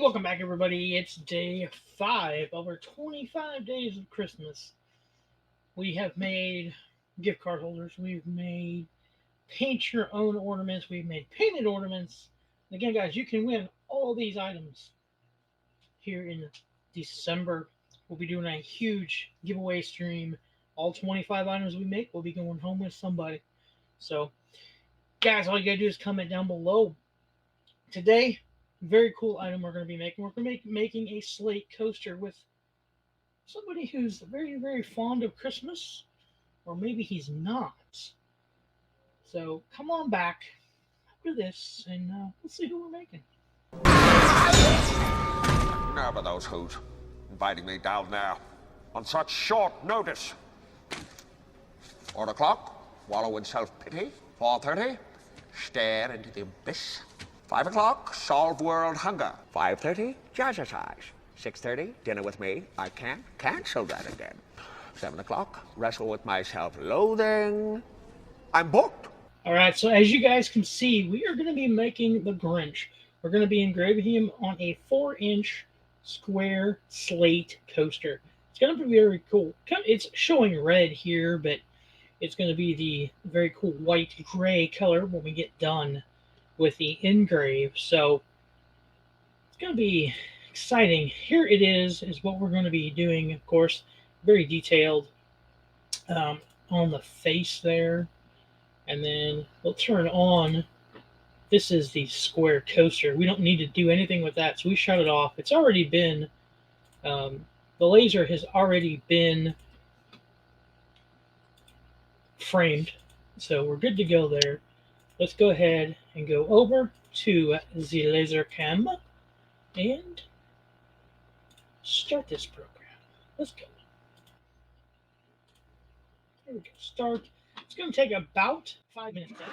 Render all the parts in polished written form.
Welcome back, everybody. It's day 5 of our 25 days of Christmas. We have made gift card holders, we've made paint your own ornaments, we've made painted ornaments. And again, guys, you can win all these items here in December. We'll be doing a huge giveaway stream. All 25 items we make will be going home with somebody. So, guys, all you gotta do is comment down below. Today, very cool item we're going to be making. We're going to be making a slate coaster with somebody who's very, very fond of Christmas, or maybe he's not. So come on back after this, and we'll see who we're making. Never those who's inviting me down there on such short notice. 4 o'clock, wallow in self-pity. 4:30, stare into the abyss. 5 o'clock, solve world hunger. 5:30, jazzercise. 6:30, dinner with me. I can't cancel that again. 7 o'clock, wrestle with my self-loathing. I'm booked. All right, so as you guys can see, we are going to be making the Grinch. We're going to be engraving him on a 4-inch square slate coaster. It's going to be very cool. It's showing red here, but it's going to be the very cool white gray color when we get done with the engrave. So it's going to be exciting. Here it is what we're going to be doing. Of course, very detailed on the face there. And then we'll turn on. This is the square coaster. We don't need to do anything with that, so we shut it off. It's already been, the laser has already been framed, so we're good to go there. Let's go ahead and go over to the laser cam and start this program. Let's go. Here we go. Start. It's going to take about 5 minutes, guys.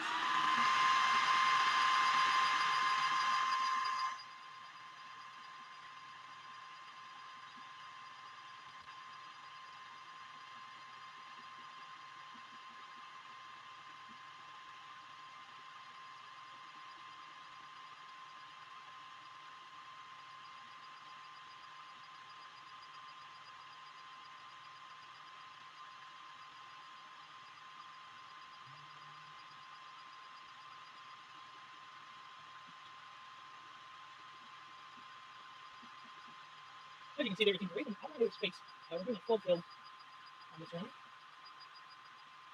As you can see, everything's waiting. I want to do space. We're doing a full build on this one.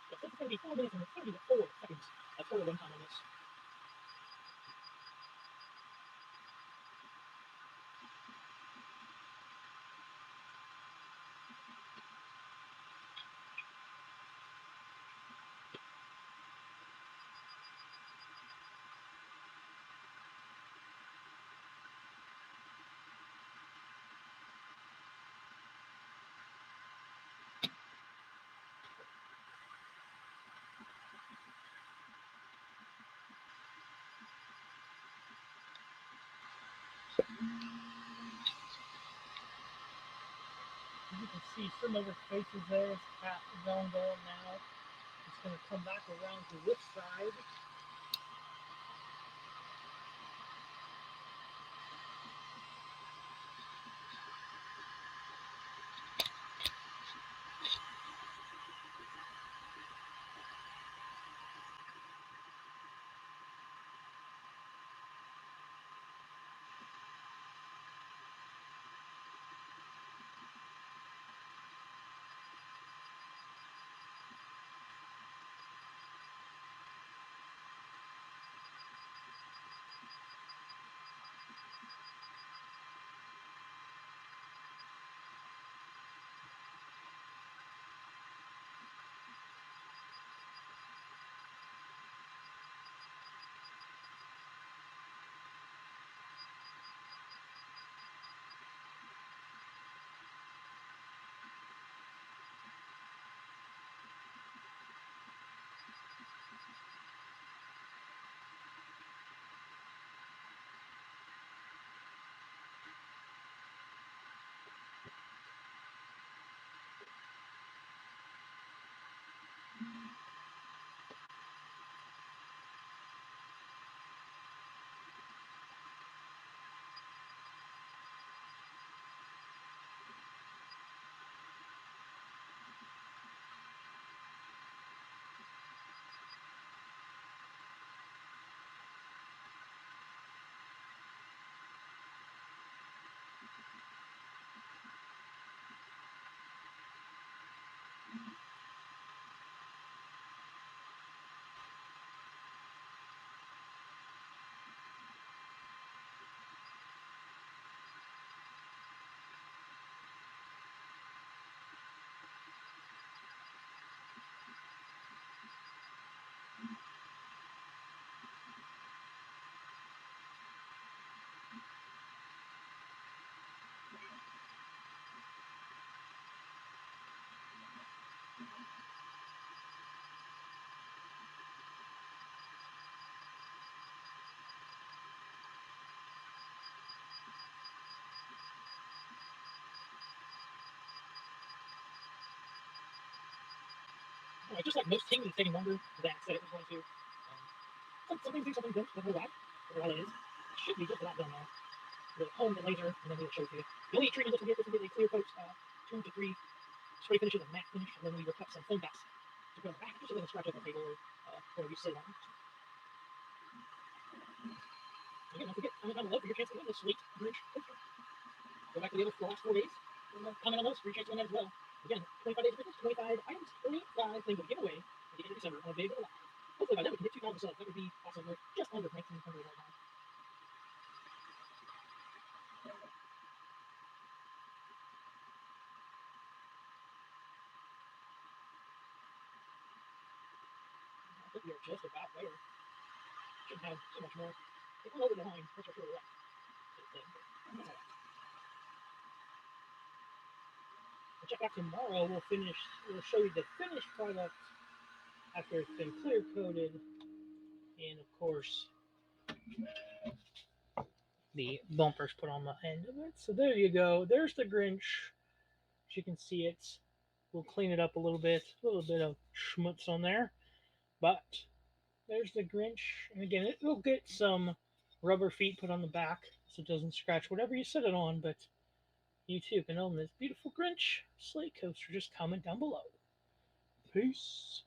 So it's going to be 4 minutes and 34 seconds of total runtime on this. You can see some of the faces there. It's got the zone going now. It's going to come back around to this side. just like most things, it's taking longer than I said it was going to. Some things do, some things don't. The whole lot. But all it is. It should be just about done now. We'll home the laser, and then we'll show it to you. The only treatment this will get a clear coat, 2 to 3 spray finishes of matte finish, and then we will cut some foam dots to put on the back, just so it doesn't scratch up the table or whatever you sit on. Again, don't forget, comment down below for your chance to win this sweet Grinch coaster. Go back to the last 4 days, and comment on those for your chance to win that as well. Again, 25 days of Christmas, 25 items, 25 things we'll give away at the end of December on a big live. Hopefully by then we can hit 2,000 subs. That would be awesome. We're just under 1,900 right now. I think we are just about there. Shouldn't have so much more. It went over the line. That's for sure. Right. We'll check back tomorrow. We'll show you the finished product after it's been clear coated, and of course the bumpers put on the end of it. So there you go. There's the Grinch. As you can see, we'll clean it up a little bit of schmutz on there, but there's the Grinch. And again, it will get some rubber feet put on the back so it doesn't scratch whatever you sit it on, but you too can own this beautiful Grinch sleigh coaster. Just comment down below. Peace.